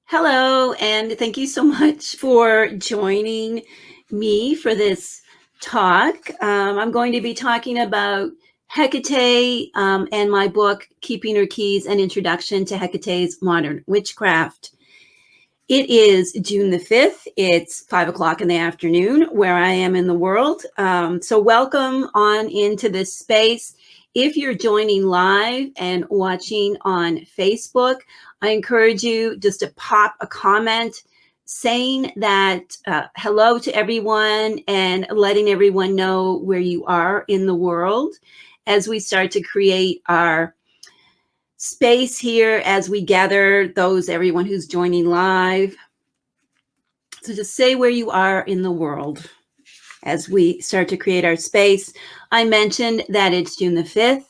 Hello, and thank you so much for joining me for this talk. I'm going to be talking about Hecate and my book, Keeping Her Keys, An Introduction to Hecate's Modern Witchcraft. It is June the 5th. It's 5 o'clock in the afternoon where I am in the world. So welcome on into this space. If you're joining live and watching on Facebook, I encourage you just to pop a comment saying that hello to everyone and letting everyone know where you are in the world as we start to create our space here as we gather everyone who's joining live. So just say where you are in the world as we start to create our space. I mentioned that it's June the 5th.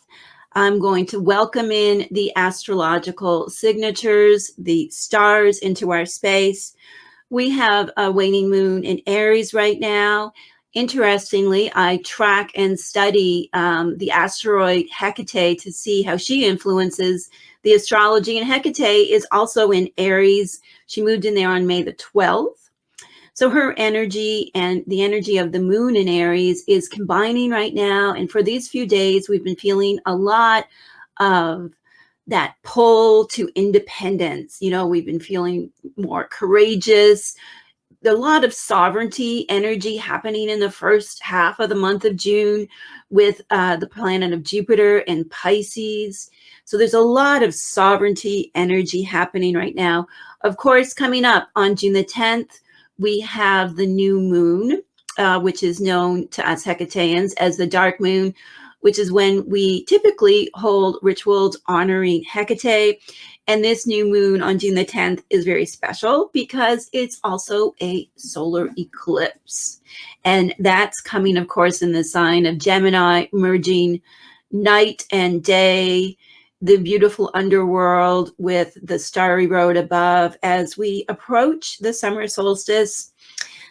I'm going to welcome in the astrological signatures, the stars into our space. We have a waning moon in Aries right now. Interestingly, I track and study the asteroid Hecate to see how she influences the astrology. And Hecate is also in Aries. She moved in there on May the 12th. So her energy and the energy of the moon in Aries is combining right now. And for these few days, we've been feeling a lot of that pull to independence. You know, we've been feeling more courageous. A lot of sovereignty energy happening in the first half of the month of June with the planet of Jupiter and Pisces. So there's a lot of sovereignty energy happening right now. Of course, coming up on June the 10th, we have the new moon, which is known to us Hecateans as the dark moon, which is when we typically hold rituals honoring Hecate. And this new moon on June the 10th is very special because it's also a solar eclipse. And that's coming, of course, in the sign of Gemini, merging night and day, the beautiful underworld with the starry road above as we approach the summer solstice.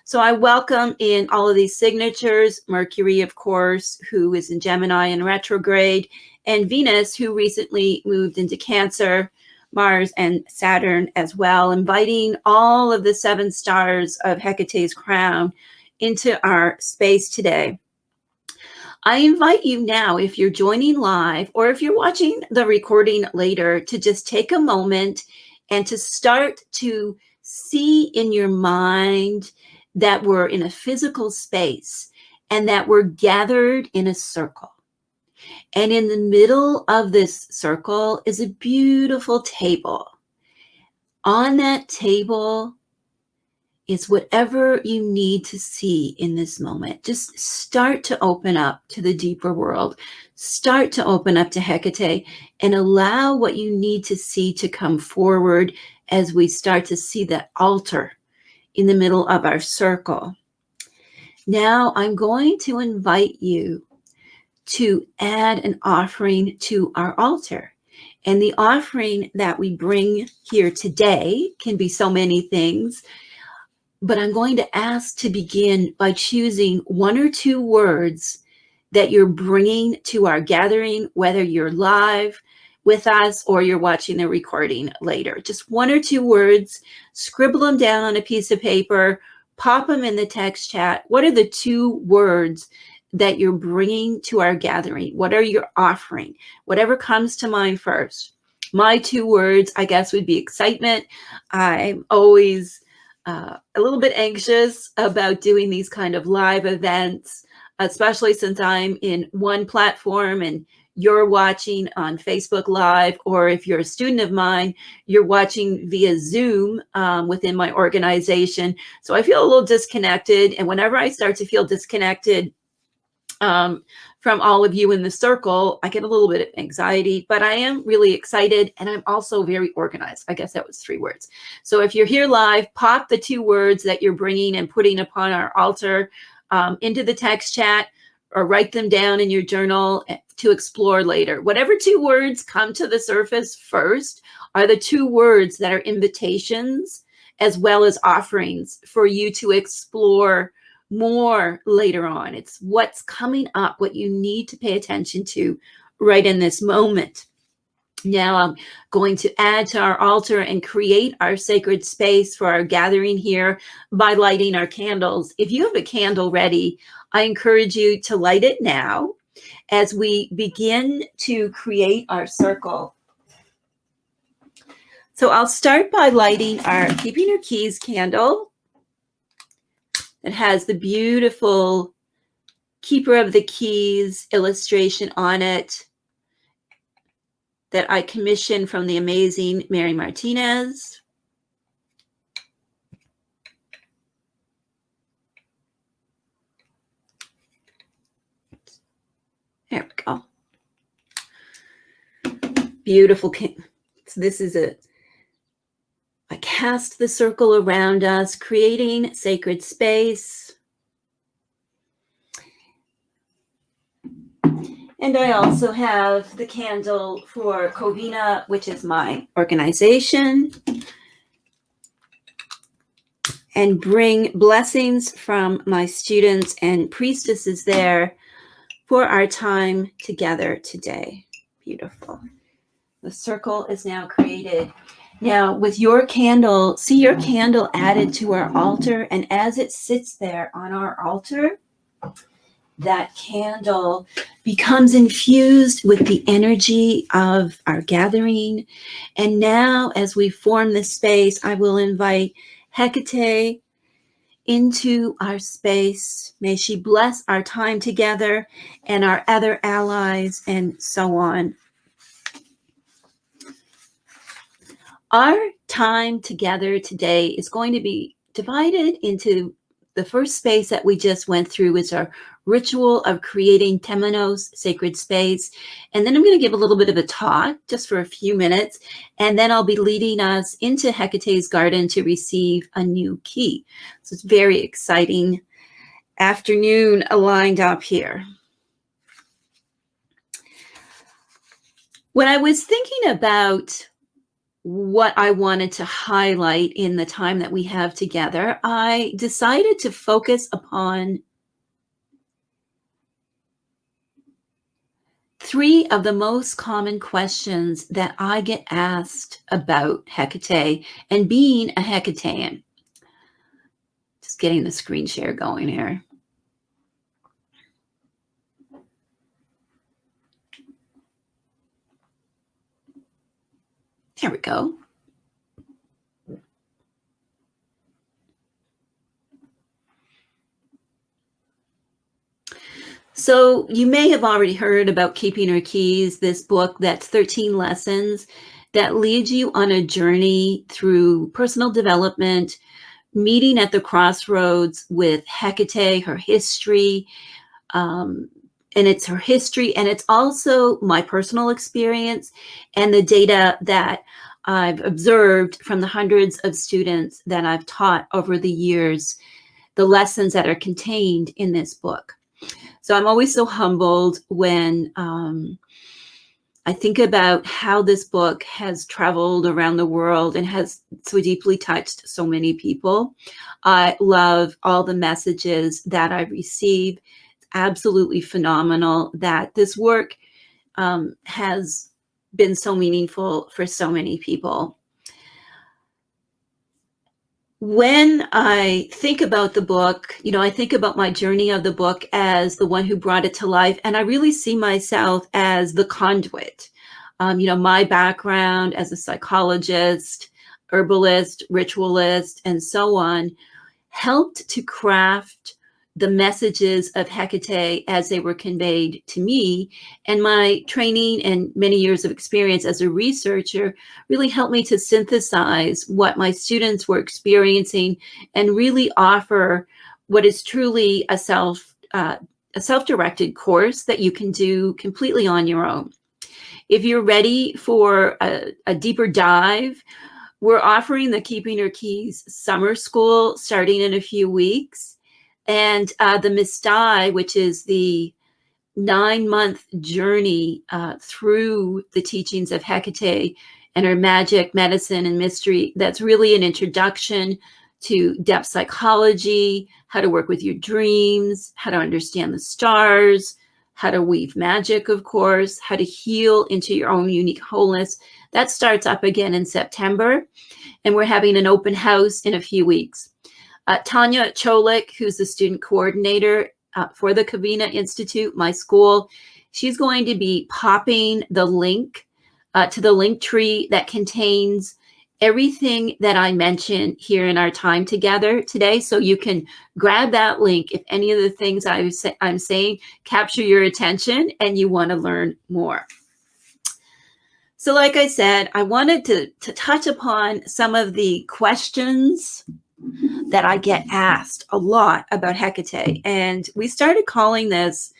So I welcome in all of these signatures, Mercury, of course, who is in Gemini and retrograde, and Venus, who recently moved into Cancer, Mars and Saturn as well, inviting all of the 7 stars of Hecate's crown into our space today. I invite you now, if you're joining live or if you're watching the recording later, to just take a moment and to start to see in your mind that we're in a physical space and that we're gathered in a circle. And in the middle of this circle is a beautiful table. On that table is whatever you need to see in this moment. Just start to open up to the deeper world. Start to open up to Hecate and allow what you need to see to come forward as we start to see the altar in the middle of our circle. Now I'm going to invite you to add an offering to our altar. And the offering that we bring here today can be so many things. But I'm going to ask to begin by choosing 1 or 2 words that you're bringing to our gathering, whether you're live with us or you're watching the recording later. Just 1 or 2 words, scribble them down on a piece of paper, pop them in the text chat. What are the 2 words that you're bringing to our gathering? What are you offering? Whatever comes to mind first. My 2 words, I guess, would be excitement. I'm always a little bit anxious about doing these kind of live events, especially since I'm in one platform and you're watching on Facebook Live, or if you're a student of mine, you're watching via Zoom within my organization. So I feel a little disconnected. And whenever I start to feel disconnected from all of you in the circle, I get a little bit of anxiety, but I am really excited and I'm also very organized. I guess that was 3 words. So if you're here live, pop the 2 words that you're bringing and putting upon our altar into the text chat, or write them down in your journal to explore later. Whatever 2 words come to the surface first are the 2 words that are invitations as well as offerings for you to explore more later on. It's what's coming up, what you need to pay attention to right in this moment. Now I'm going to add to our altar and create our sacred space for our gathering here by lighting our candles. If you have a candle ready, I encourage you to light it now as we begin to create our circle. So I'll start by lighting our Keeping Your Keys candle. It has the beautiful Keeper of the Keys illustration on it that I commissioned from the amazing Mary Martinez. There we go. Beautiful. So this is I cast the circle around us, creating sacred space. And I also have the candle for Covina, which is my organization, and bring blessings from my students and priestesses there for our time together today. Beautiful. The circle is now created. Now, with your candle, see your candle added to our altar, and as it sits there on our altar, that candle becomes infused with the energy of our gathering. And now, as we form this space, I will invite Hecate into our space. May she bless our time together and our other allies and so on. Our time together today is going to be divided into the first space that we just went through, which is our ritual of creating Temenos, sacred space. And then I'm going to give a little bit of a talk just for a few minutes. And then I'll be leading us into Hecate's garden to receive a new key. So it's very exciting afternoon lined up here. When I was thinking about what I wanted to highlight in the time that we have together, I decided to focus upon 3 of the most common questions that I get asked about Hecate and being a Hecatean. Just getting the screen share going here. There we go. So you may have already heard about Keeping Her Keys, this book that's 13 lessons that lead you on a journey through personal development, meeting at the crossroads with Hecate, her history, and it's her history, and it's also my personal experience and the data that I've observed from the hundreds of students that I've taught over the years, the lessons that are contained in this book. So I'm always so humbled when I think about how this book has traveled around the world and has so deeply touched so many people. I love all the messages that I receive. Absolutely phenomenal that this work has been so meaningful for so many people. When I think about the book, I think about my journey of the book as the one who brought it to life, and I really see myself as the conduit. My background as a psychologist, herbalist, ritualist, and so on, helped to craft the messages of Hecate as they were conveyed to me. And my training and many years of experience as a researcher really helped me to synthesize what my students were experiencing and really offer what is truly a self-directed course that you can do completely on your own. If you're ready for a deeper dive, we're offering the Keeping Your Keys Summer School starting in a few weeks. And the Mistai, which is the 9-month journey through the teachings of Hecate and her magic, medicine, and mystery, that's really an introduction to depth psychology, how to work with your dreams, how to understand the stars, how to weave magic, of course, how to heal into your own unique wholeness. That starts up again in September, and we're having an open house in a few weeks. Tanya Cholik, who's the student coordinator for the Kavina Institute, my school, she's going to be popping the link to the link tree that contains everything that I mentioned here in our time together today. So you can grab that link if any of the things I'm saying capture your attention and you want to learn more. So like I said, I wanted to touch upon some of the questions that I get asked a lot about Hecate. And we started calling this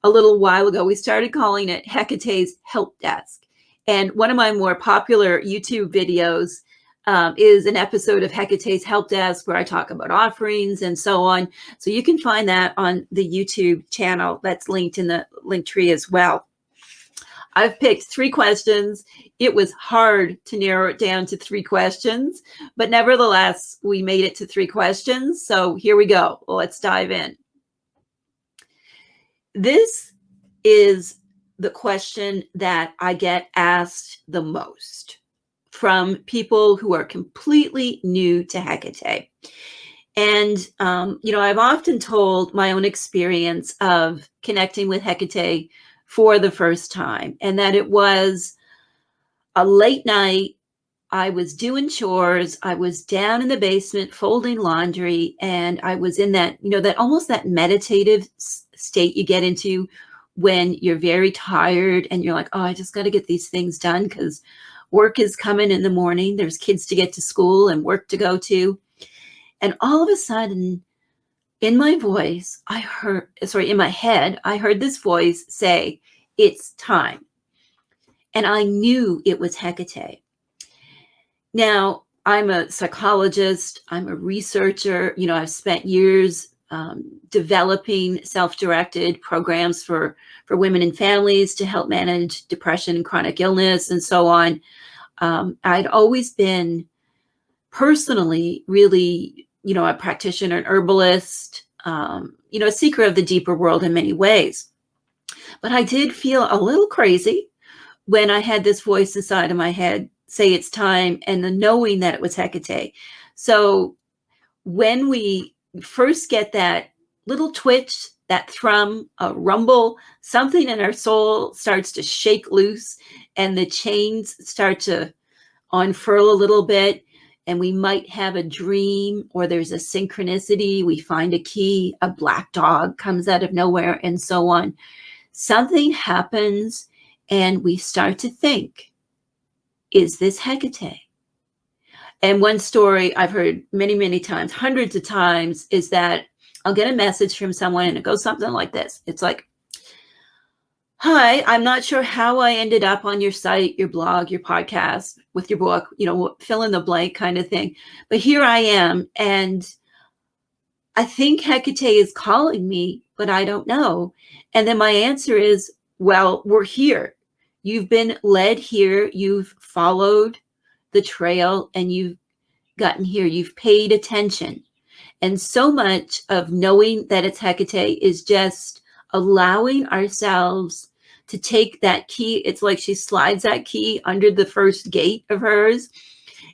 a little while ago. We started calling it Hecate's Help Desk. And one of my more popular YouTube videos is an episode of Hecate's Help Desk where I talk about offerings and so on. So you can find that on the YouTube channel that's linked in the link tree as well. I've picked 3 questions. It was hard to narrow it down to 3 questions, but nevertheless, we made it to 3 questions. So here we go. Let's dive in. This is the question that I get asked the most from people who are completely new to Hecate. And, I've often told my own experience of connecting with Hecate for the first time, and that it was a late night. I was doing chores. I was down in the basement folding laundry, and I was in that, that almost that meditative state you get into when you're very tired and you're like, oh, I just got to get these things done because work is coming in the morning. There's kids to get to school and work to go to. And all of a sudden, in my head, I heard this voice say, it's time. And I knew it was Hecate. Now, I'm a psychologist. I'm a researcher. I've spent years developing self-directed programs for women and families to help manage depression and chronic illness and so on. I'd always been personally really, a practitioner, an herbalist, a seeker of the deeper world in many ways. But I did feel a little crazy when I had this voice inside of my head say it's time, and the knowing that it was Hecate. So when we first get that little twitch, that thrum, a rumble, something in our soul starts to shake loose and the chains start to unfurl a little bit, and we might have a dream or there's a synchronicity. We find a key, a black dog comes out of nowhere and so on. Something happens and we start to think, is this Hecate? And one story I've heard many, many times, hundreds of times, is that I'll get a message from someone and it goes something like this. It's like, hi, I'm not sure how I ended up on your site, your blog, your podcast, with your book, fill in the blank kind of thing. But here I am. And I think Hecate is calling me, but I don't know. And then my answer is, well, we're here. You've been led here. You've followed the trail and you've gotten here. You've paid attention. And so much of knowing that it's Hecate is just allowing ourselves to take that key. It's like she slides that key under the first gate of hers.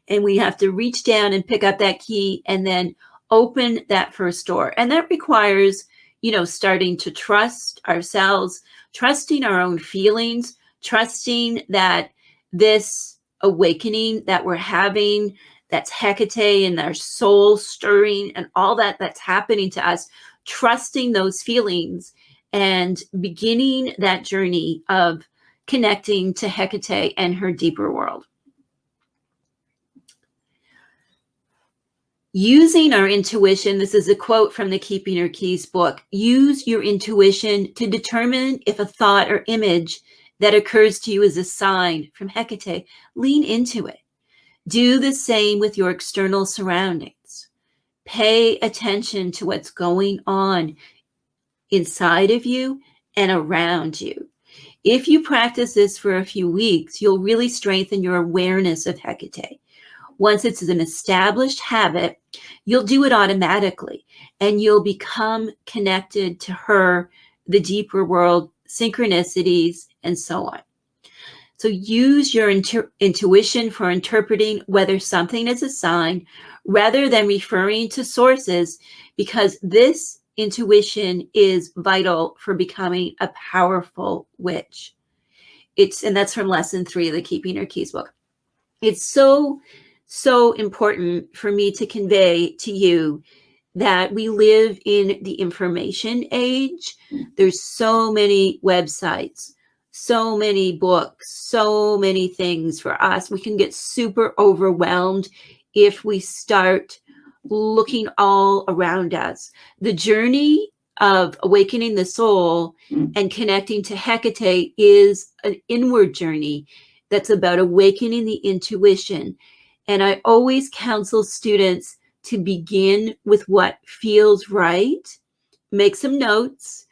And we have to reach down and pick up that key and then open that first door. And that requires, starting to trust ourselves, trusting our own feelings, trusting that this awakening that we're having, that's Hecate and our soul stirring and all that's happening to us, trusting those feelings and beginning that journey of connecting to Hecate and her deeper world. Using our intuition, this is a quote from the Keeping Your Keys book, use your intuition to determine if a thought or image that occurs to you is a sign from Hecate. Lean into it. Do the same with your external surroundings. Pay attention to what's going on inside of you and around you. If you practice this for a few weeks, you'll really strengthen your awareness of Hecate. Once it's an established habit, you'll do it automatically and you'll become connected to her, the deeper world, synchronicities, and so on. So use your intuition for interpreting whether something is a sign rather than referring to sources, because this intuition is vital for becoming a powerful witch. And that's from lesson 3 of the Keeping Your Keys book. It's so important for me to convey to you that we live in the information age. There's so many websites, so many books, so many things for us. We can get super overwhelmed if we start looking all around us. The journey of awakening the soul and connecting to Hecate is an inward journey that's about awakening the intuition. And I always counsel students to begin with what feels right, make some notes,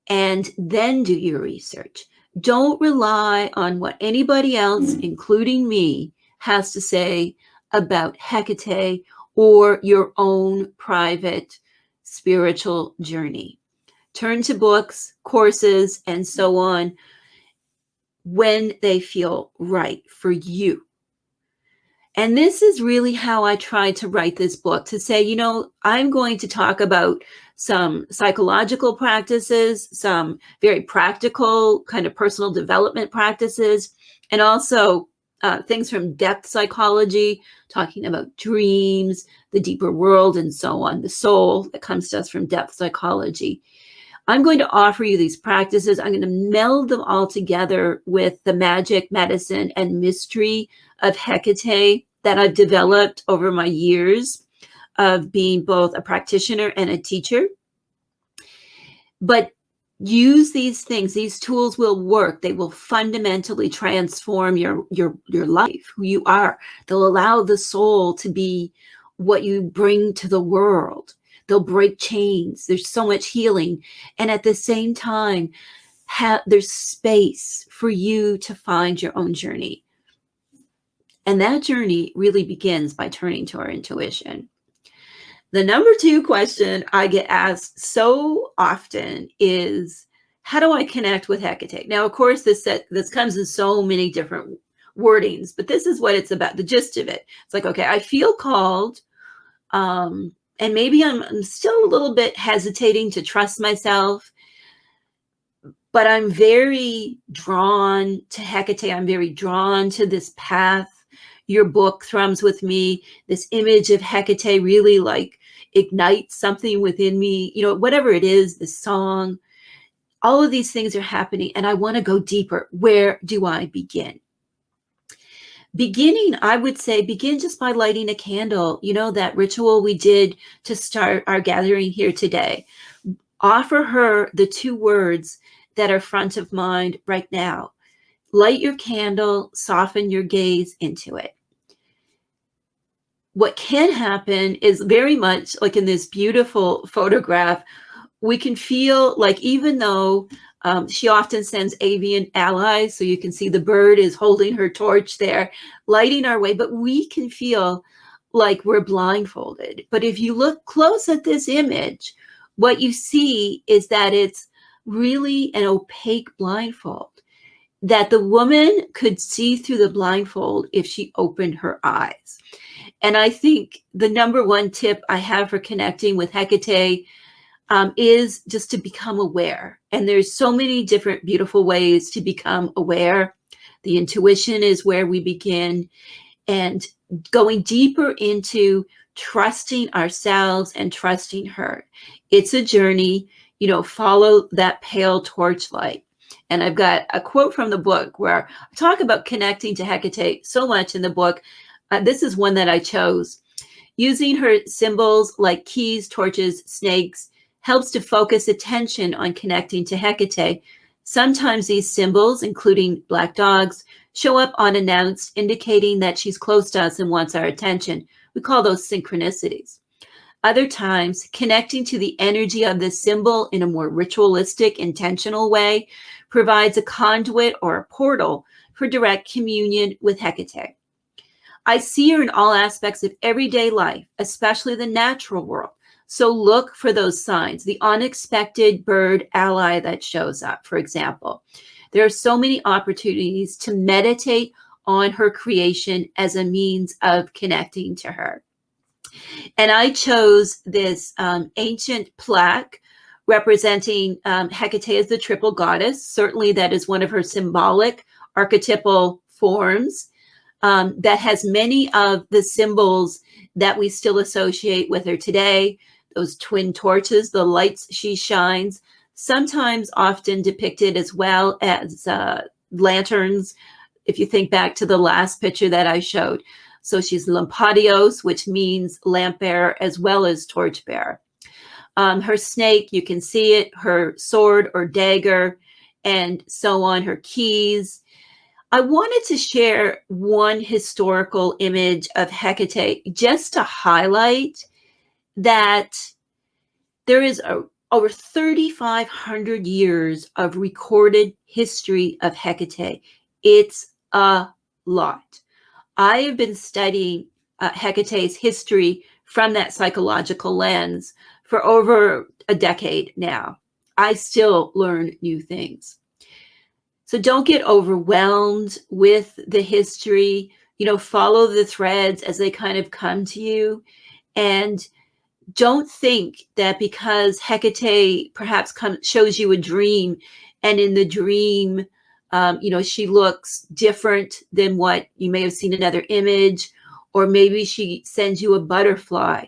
and then do your research. Don't rely on what anybody else, including me, has to say about Hecate or your own private spiritual journey. Turn to books, courses, and so on when they feel right for you. And this is really how I tried to write this book, to say, I'm going to talk about some psychological practices, some very practical kind of personal development practices, and also things from depth psychology, talking about dreams, the deeper world, and so on, the soul that comes to us from depth psychology. I'm going to offer you these practices. I'm going to meld them all together with the magic, medicine, and mystery of Hecate that I've developed over my years of being both a practitioner and a teacher. But use these things. These tools will work. They will fundamentally transform your life, who you are. They'll allow the soul to be what you bring to the world. They'll break chains. There's so much healing. And at the same time, there's space for you to find your own journey. And that journey really begins by turning to our intuition. The number 2 question I get asked so often is, how do I connect with Hecate? Now, of course, this comes in so many different wordings, but this is what it's about, the gist of it. It's like, okay, I feel called, and maybe I'm still a little bit hesitating to trust myself, but I'm very drawn to Hecate. I'm very drawn to this path. Your book thrums with me. This image of Hecate really like ignites something within me. Whatever it is, the song, all of these things are happening, and I want to go deeper. Where do I begin? Beginning, I would say, begin just by lighting a candle. That ritual we did to start our gathering here today. Offer her the 2 words that are front of mind right now. Light your candle, soften your gaze into it. What can happen is very much like in this beautiful photograph, we can feel like, even though she often sends avian allies, so you can see the bird is holding her torch there, lighting our way, but we can feel like we're blindfolded. But if you look close at this image, what you see is that it's really an opaque blindfold, that the woman could see through the blindfold if she opened her eyes. And I think the number 1 tip I have for connecting with Hecate is just to become aware. And there's so many different beautiful ways to become aware. The intuition is where we begin, and going deeper into trusting ourselves and trusting her. It's a journey, follow that pale torchlight. And I've got a quote from the book where I talk about connecting to Hecate so much in the book. This is one that I chose. Using her symbols like keys, torches, snakes helps to focus attention on connecting to Hecate. Sometimes these symbols, including black dogs, show up unannounced, indicating that she's close to us and wants our attention. We call those synchronicities. Other times, connecting to the energy of the symbol in a more ritualistic, intentional way provides a conduit or a portal for direct communion with Hecate. I see her in all aspects of everyday life, especially the natural world. So look for those signs, the unexpected bird ally that shows up, for example. There are so many opportunities to meditate on her creation as a means of connecting to her. And I chose this ancient plaque representing Hecate as the triple goddess. Certainly, that is one of her symbolic archetypal forms that has many of the symbols that we still associate with her today. Those twin torches, the lights she shines, sometimes often depicted as well as lanterns, if you think back to the last picture that I showed. So she's lampadios, which means lamp bearer, as well as torch bearer. Her snake, you can see it, her sword or dagger, and so on, her keys. I wanted to share one historical image of Hecate just to highlight that there is over 3,500 years of recorded history of Hecate. It's a lot. I have been studying Hecate's history from that psychological lens for over a decade now. I still learn new things. So don't get overwhelmed with the history. Follow the threads as they kind of come to you. And don't think that because Hecate perhaps shows you a dream, and in the dream, she looks different than what you may have seen another image, or maybe she sends you a butterfly.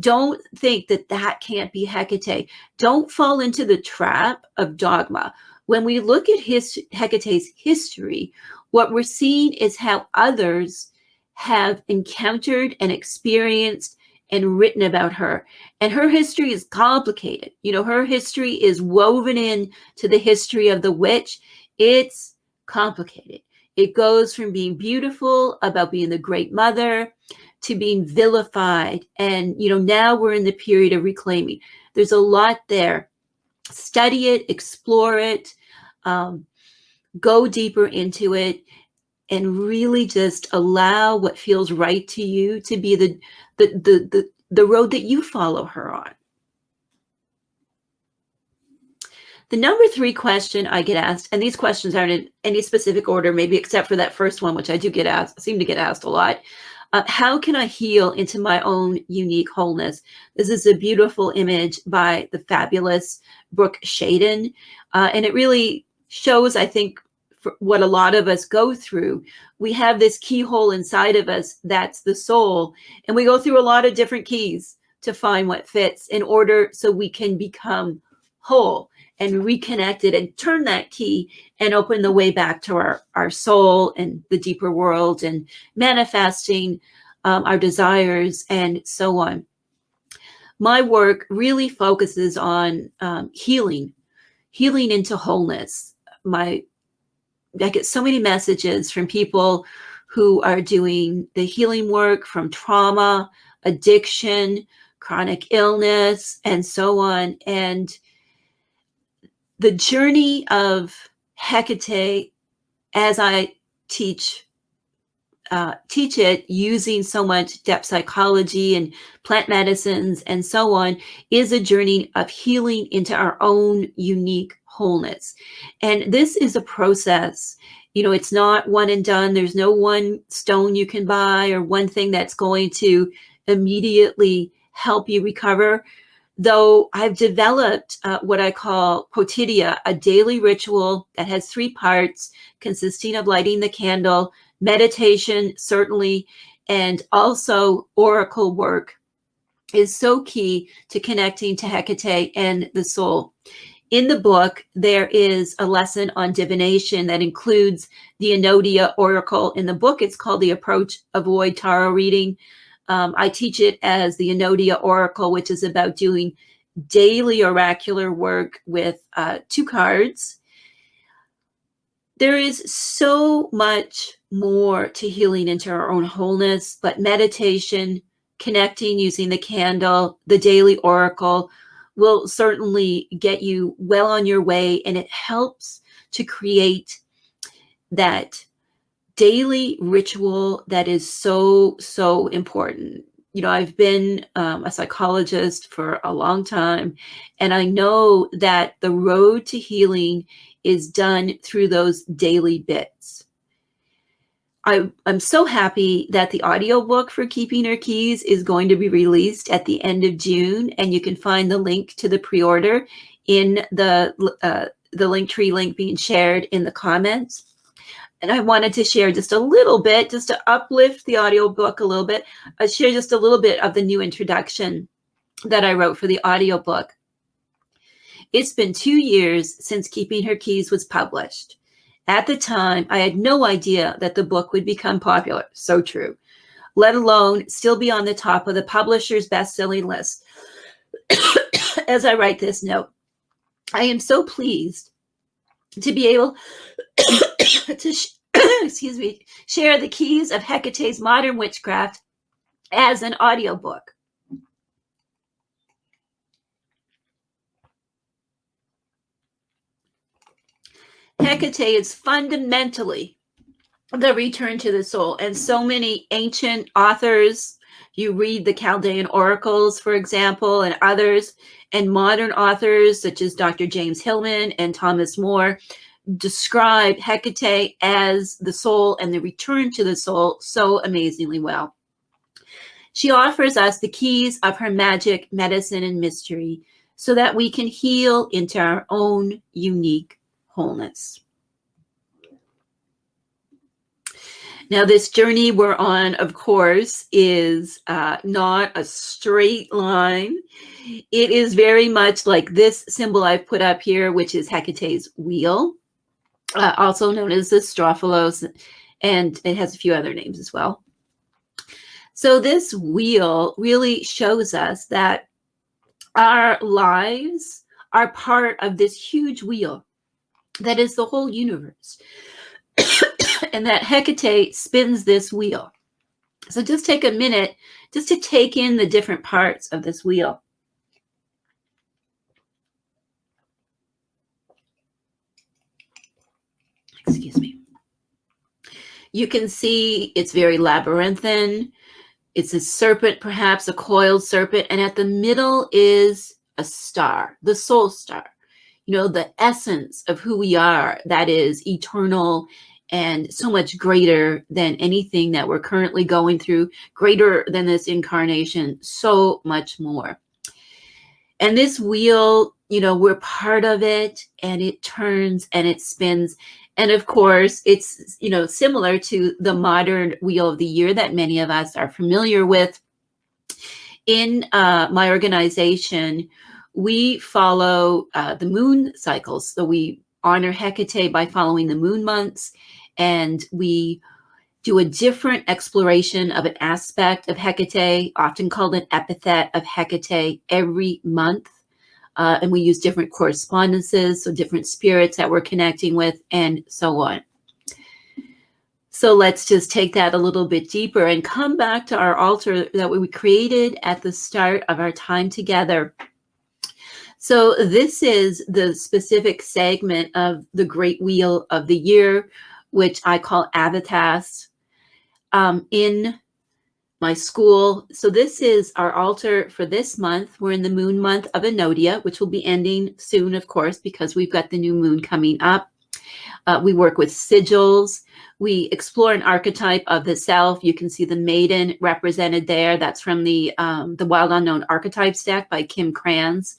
Don't think that that can't be Hecate. Don't fall into the trap of dogma. When we look at Hecate's history, what we're seeing is how others have encountered and experienced and written about her. And her history is complicated. Her history is woven in to the history of the witch. It's complicated. It goes from being beautiful, about being the great mother, to being vilified. And, now we're in the period of reclaiming. There's a lot there. Study it, explore it, go deeper into it, and really just allow what feels right to you to be the road that you follow her on. The number 3 question I get asked, and these questions aren't in any specific order, maybe except for that first one, which I do seem to get asked a lot. How can I heal into my own unique wholeness? This is a beautiful image by the fabulous Brooke Shaden. And it really shows, I think, what a lot of us go through. We have this keyhole inside of us, that's the soul. And we go through a lot of different keys to find what fits in order so we can become whole and reconnected and turn that key and open the way back to our soul and the deeper world and manifesting our desires and so on. My work really focuses on healing into wholeness. I get so many messages from people who are doing the healing work from trauma, addiction, chronic illness, and so on. And the journey of Hecate, as I teach it using so much depth psychology and plant medicines and so on, is a journey of healing into our own unique wholeness. And this is a process. It's not one and done. There's no one stone you can buy or one thing that's going to immediately help you recover. Though I've developed what I call quotidia, a daily ritual that has 3 parts consisting of lighting the candle, meditation, certainly, and also oracle work is so key to connecting to Hecate and the soul. In the book, there is a lesson on divination that includes the Enodia oracle. In the book, it's called The Approach Avoid Tarot Reading. I teach it as the Enodia oracle, which is about doing daily oracular work with 2 cards. There is so much more to healing into our own wholeness, but meditation, connecting using the candle, the daily oracle will certainly get you well on your way, and it helps to create that daily ritual that is so, so important. I've been a psychologist for a long time, and I know that the road to healing is done through those daily bits. I'm so happy that the audiobook for Keeping Her Keys is going to be released at the end of June, and you can find the link to the pre-order in the Linktree link being shared in the comments. And I wanted to share just a little bit, just to uplift the audiobook a little bit. I share just a little bit of the new introduction that I wrote for the audiobook. It's been 2 years since Keeping Her Keys was published. At the time, I had no idea that the book would become popular. So true. Let alone still be on the top of the publisher's best-selling list. As I write this note, I am so pleased to be able to share the keys of Hecate's modern witchcraft as an audiobook. Hecate is fundamentally the return to the soul, and so many ancient authors, you read the Chaldean oracles, for example, and others, and modern authors such as Dr. James Hillman and Thomas More describe Hecate as the soul and the return to the soul so amazingly well. She offers us the keys of her magic, medicine, and mystery so that we can heal into our own unique wholeness. Now, this journey we're on, of course, is not a straight line. It is very much like this symbol I've put up here, which is Hecate's wheel, also known as the Strophalos, and it has a few other names as well. So this wheel really shows us that our lives are part of this huge wheel that is the whole universe. And that Hecate spins this wheel. So just take a minute just to take in the different parts of this wheel. Excuse me. You can see it's very labyrinthine. It's a serpent, perhaps a coiled serpent. And at the middle is a star, the soul star. The essence of who we are, that is eternal and so much greater than anything that we're currently going through, greater than this incarnation, so much more. And this wheel, we're part of it, and it turns and it spins. And of course, it's, similar to the modern wheel of the year that many of us are familiar with. In my organization, we follow the moon cycles. So we honor Hecate by following the moon months, and we do a different exploration of an aspect of Hecate, often called an epithet of Hecate, every month. And we use different correspondences, so different spirits that we're connecting with, and so on. So let's just take that a little bit deeper and come back to our altar that we created at the start of our time together. So this is the specific segment of the Great Wheel of the Year, which I call Avitas, in my school. So this is our altar for this month. We're in the moon month of Enodia, which will be ending soon, of course, because we've got the new moon coming up. We work with sigils. We explore an archetype of the self. You can see the maiden represented there. That's from the Wild Unknown Archetypes deck by Kim Kranz.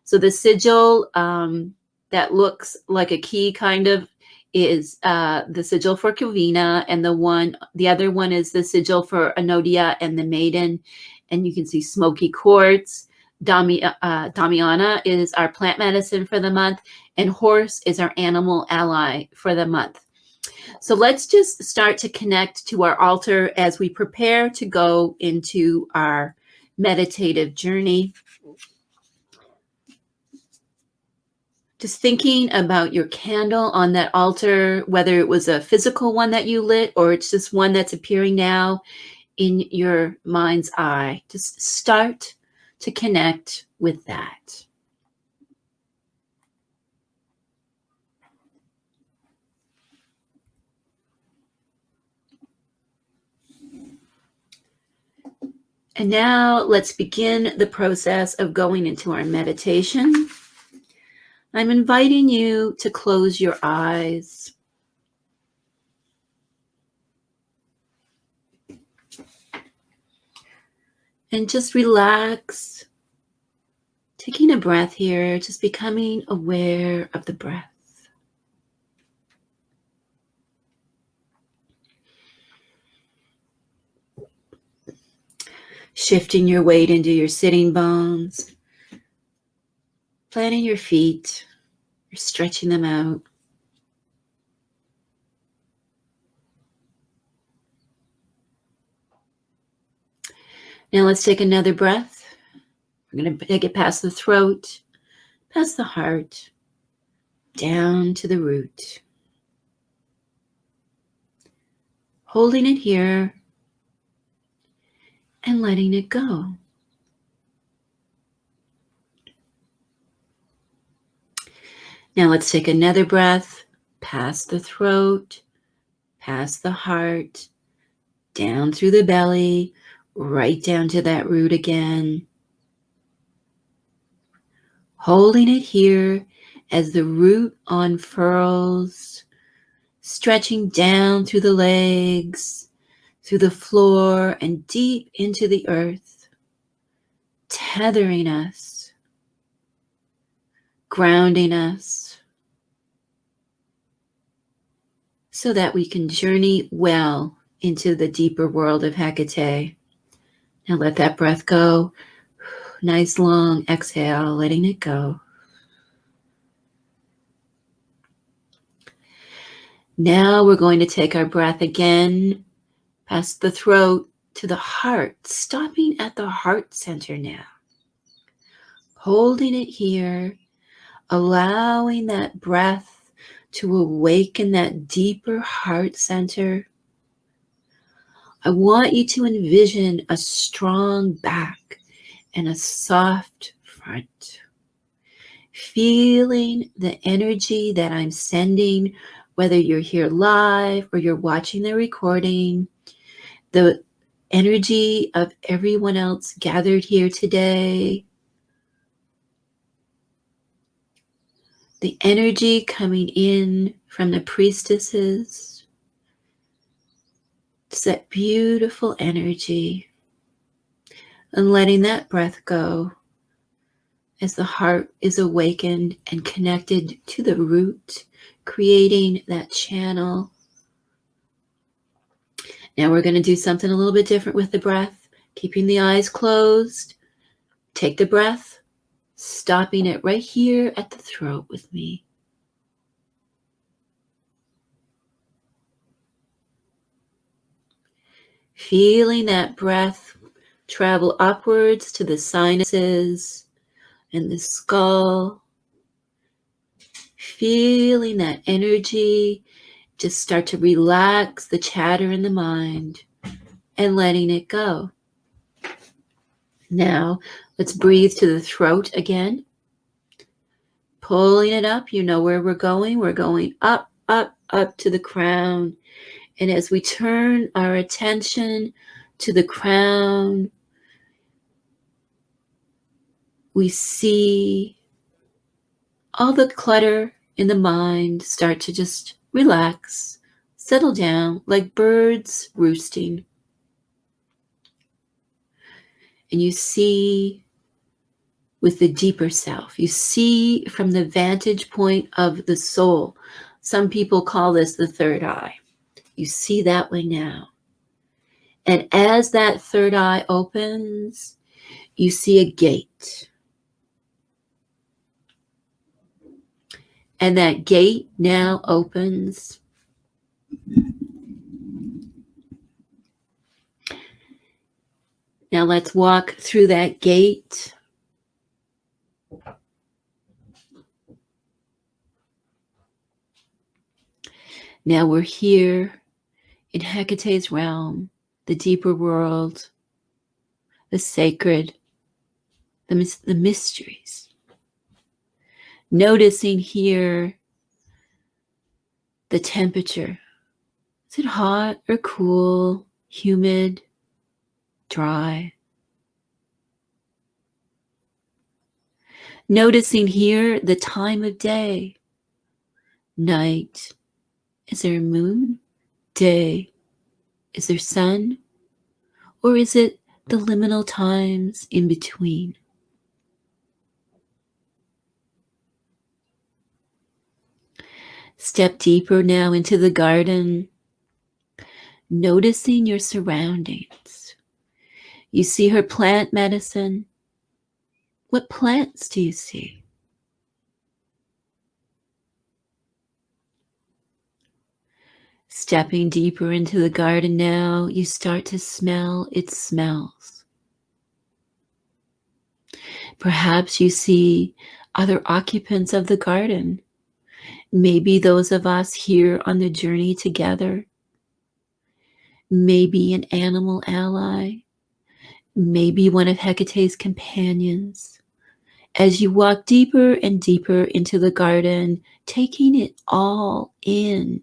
So the sigil that looks like a key kind of is the sigil for Kavina, and the other one is the sigil for Enodia and the maiden. And you can see smoky quartz. Damiana is our plant medicine for the month, and horse is our animal ally for the month. So let's just start to connect to our altar as we prepare to go into our meditative journey. Just thinking about your candle on that altar, whether it was a physical one that you lit or it's just one that's appearing now in your mind's eye. Just start to connect with that. And now let's begin the process of going into our meditation. I'm inviting you to close your eyes. And just relax, taking a breath here, just becoming aware of the breath. Shifting your weight into your sitting bones, planting your feet, or stretching them out. Now let's take another breath. We're going to take it past the throat, past the heart, down to the root. Holding it here and letting it go. Now let's take another breath past the throat, past the heart, down through the belly, right down to that root again. Holding it here as the root unfurls, stretching down through the legs, through the floor, and deep into the earth, tethering us, grounding us, so that we can journey well into the deeper world of Hecate. Now let that breath go. Nice long exhale, letting it go. Now we're going to take our breath again past the throat to the heart, stopping at the heart center now. Holding it here, allowing that breath to awaken that deeper heart center. I want you to envision a strong back and a soft front. Feeling the energy that I'm sending, whether you're here live or you're watching the recording, the energy of everyone else gathered here today, the energy coming in from the priestesses. It's that beautiful energy, and letting that breath go as the heart is awakened and connected to the root, creating that channel. Now we're going to do something a little bit different with the breath, keeping the eyes closed. Take the breath, stopping it right here at the throat with me. Feeling that breath travel upwards to the sinuses and the skull. Feeling that energy just start to relax the chatter in the mind and letting it go. Now, let's breathe to the throat again. Pulling it up, you know where we're going. We're going up, up, up to the crown. And as we turn our attention to the crown, we see all the clutter in the mind start to just relax, settle down like birds roosting. And you see with the deeper self. You see from the vantage point of the soul. Some people call this the third eye. You see that way now. And as that third eye opens, you see a gate. And that gate now opens. Now let's walk through that gate. Now we're here in Hecate's realm, the deeper world, the sacred, the mysteries. Noticing here the temperature. Is it hot or cool, humid, dry? Noticing here the time of day, night. Is there a moon? Day. Is there sun? Or is it the liminal times in between? Step deeper now into the garden, noticing your surroundings. You see her plant medicine. What plants do you see? Stepping deeper into the garden now, you start to smell its smells. Perhaps you see other occupants of the garden. Maybe those of us here on the journey together. Maybe an animal ally. Maybe one of Hecate's companions. As you walk deeper and deeper into the garden, taking it all in.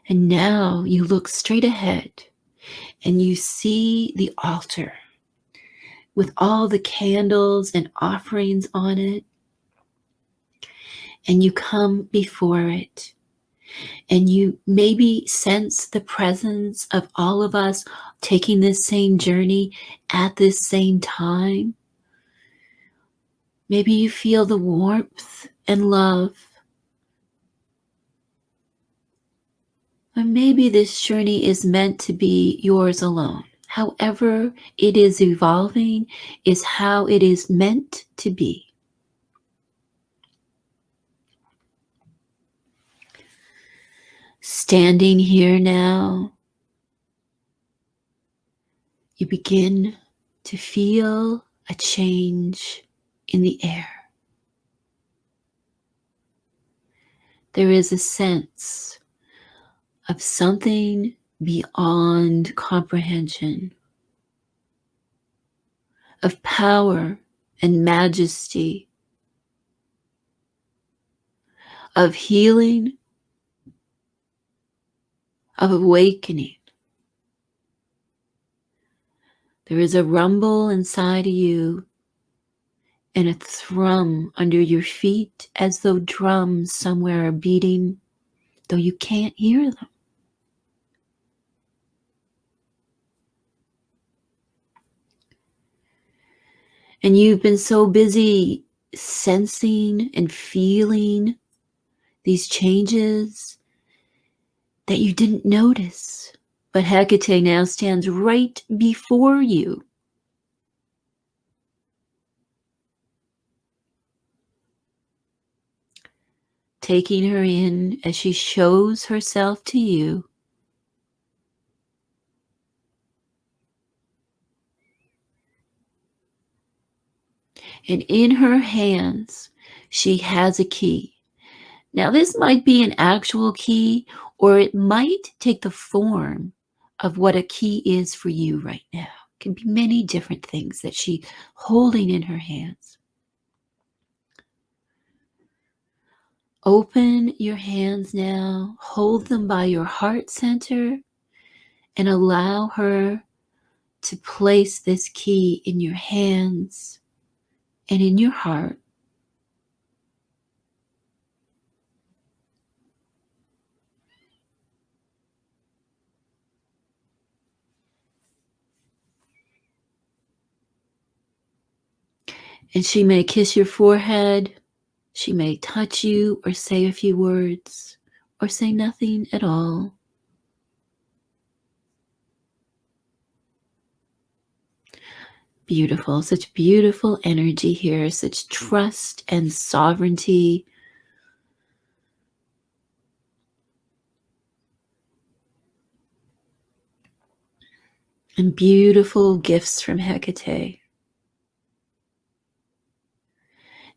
And now you look straight ahead and you see the altar with all the candles and offerings on it. And you come before it. And you maybe sense the presence of all of us taking this same journey at this same time. Maybe you feel the warmth and love. Or maybe this journey is meant to be yours alone. However it is evolving is how it is meant to be. Standing here now, you begin to feel a change in the air. There is a sense of something beyond comprehension, of power and majesty, of healing, of awakening. There is a rumble inside of you and a thrum under your feet as though drums somewhere are beating, though you can't hear them. And you've been so busy sensing and feeling these changes that you didn't notice. But Hecate now stands right before you. Taking her in as she shows herself to you. And in her hands, she has a key. Now, this might be an actual key, or it might take the form of what a key is for you right now. It can be many different things that she's holding in her hands. Open your hands now, hold them by your heart center, and allow her to place this key in your hands and in your heart. And she may kiss your forehead, she may touch you or say a few words, or say nothing at all. Beautiful, such beautiful energy here, such trust and sovereignty. And beautiful gifts from Hecate.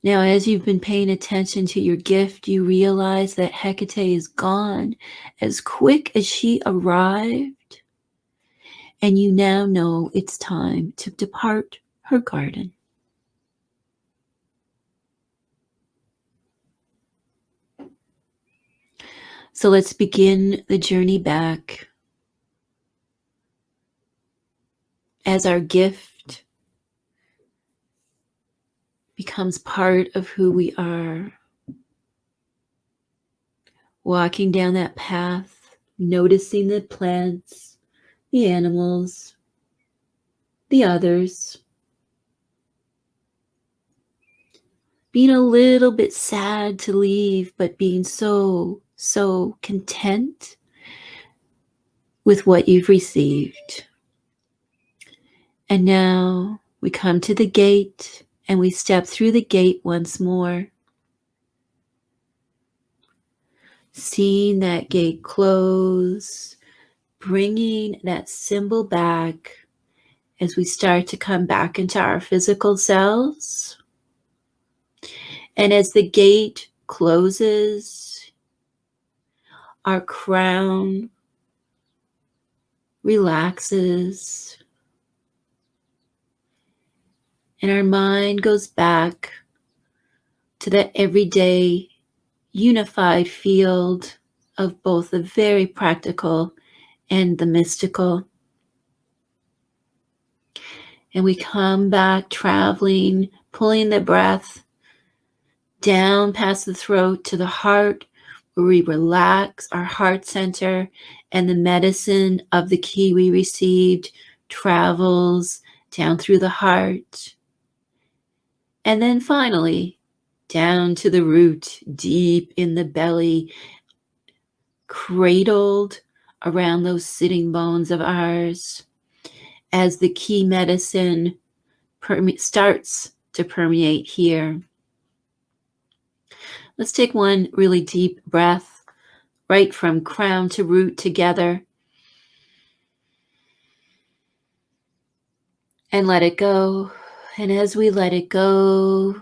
Now, as you've been paying attention to your gift, you realize that Hecate is gone as quick as she arrived. And you now know it's time to depart her garden. So let's begin the journey back. As our gift becomes part of who we are. Walking down that path, noticing the plants, the animals, the others. Being a little bit sad to leave, but being so content with what you've received. And now we come to the gate and we step through the gate once more. Seeing that gate close, bringing that symbol back as we start to come back into our physical selves. And as the gate closes, our crown relaxes, and our mind goes back to that everyday unified field of both the very practical and the mystical. And we come back traveling, pulling the breath down past the throat to the heart, where we relax our heart center, and the medicine of the key we received travels down through the heart. And then finally, down to the root, deep in the belly, cradled around those sitting bones of ours, as the key medicine starts to permeate here. Let's take one really deep breath, right from crown to root together. And let it go. And as we let it go,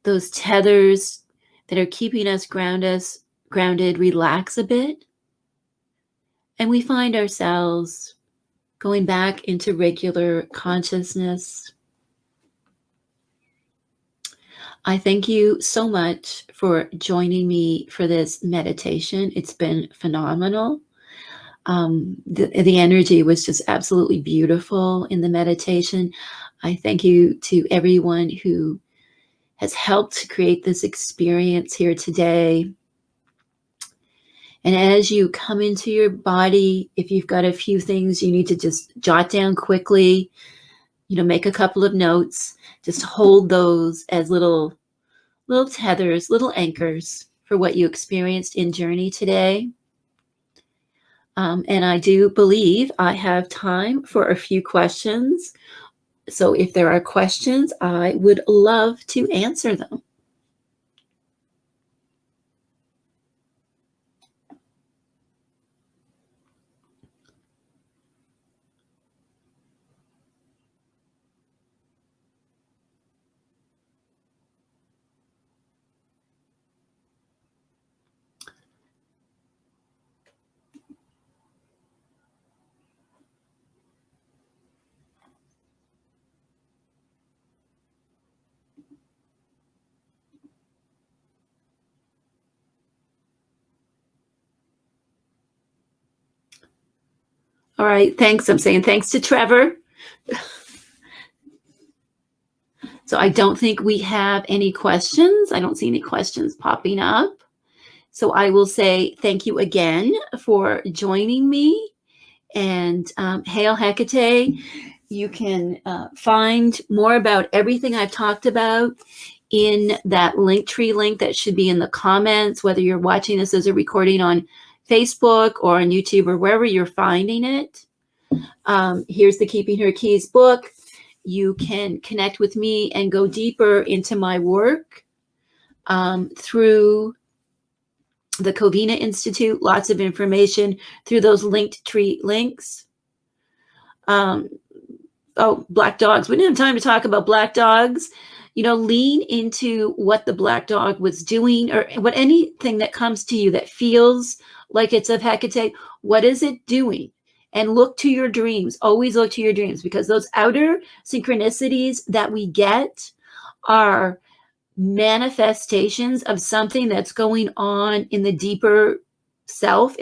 those tethers that are keeping us grounded relax a bit. And we find ourselves going back into regular consciousness. I thank you so much for joining me for this meditation. It's been phenomenal. The energy was just absolutely beautiful in the meditation. I thank you to everyone who has helped to create this experience here today. And as you come into your body, if you've got a few things you need to just jot down quickly, make a couple of notes, just hold those as little tethers, little anchors for what you experienced in Journey today. And I do believe I have time for a few questions. So if there are questions, I would love to answer them. All right, thanks. I'm saying thanks to Trevor. So I don't think we have any questions. I don't see any questions popping up. So I will say thank you again for joining me. And Hail Hecate. You can find more about everything I've talked about in that Linktree link that should be in the comments, whether you're watching this as a recording on Facebook or on YouTube or wherever you're finding it. Here's the Keeping Her Keys book. You can connect with me and go deeper into my work through the Covina Institute. Lots of information through those Linktree links. Black dogs. We didn't have time to talk about black dogs. Lean into what the black dog was doing, or what anything that comes to you that feels like it's of Hecate. What is it doing? And look to your dreams. Always look to your dreams, because those outer synchronicities that we get are manifestations of something that's going on in the deeper self,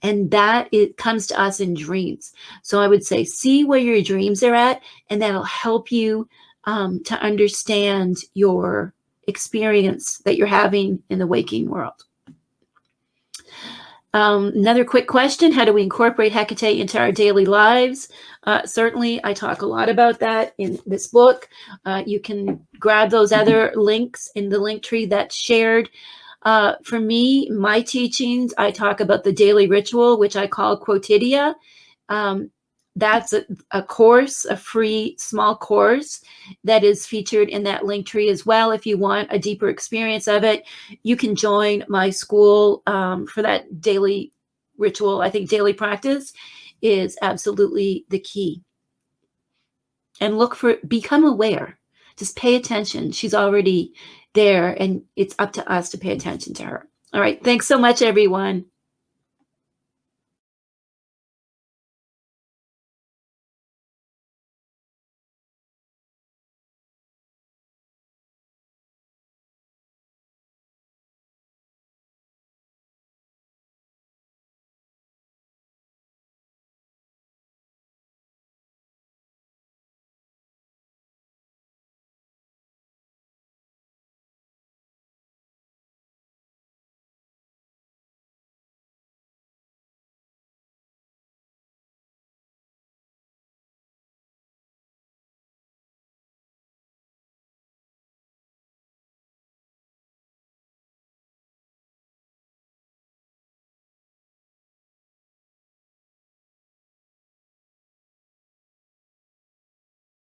and that it comes to us in dreams. So I would say see where your dreams are at, and that'll help you to understand your experience that you're having in the waking world. Another quick question: how do we incorporate Hecate into our daily lives? Certainly, I talk a lot about that in this book. You can grab those other links in the link tree that's shared. For me, my teachings, I talk about the daily ritual, which I call Quotidia. That's a course, a free small course that is featured in that link tree as well. If you want a deeper experience of it, you can join my school for that daily ritual. I think daily practice is absolutely the key. And become aware. Just pay attention. She's already there, and it's up to us to pay attention to her. All right. Thanks so much, everyone.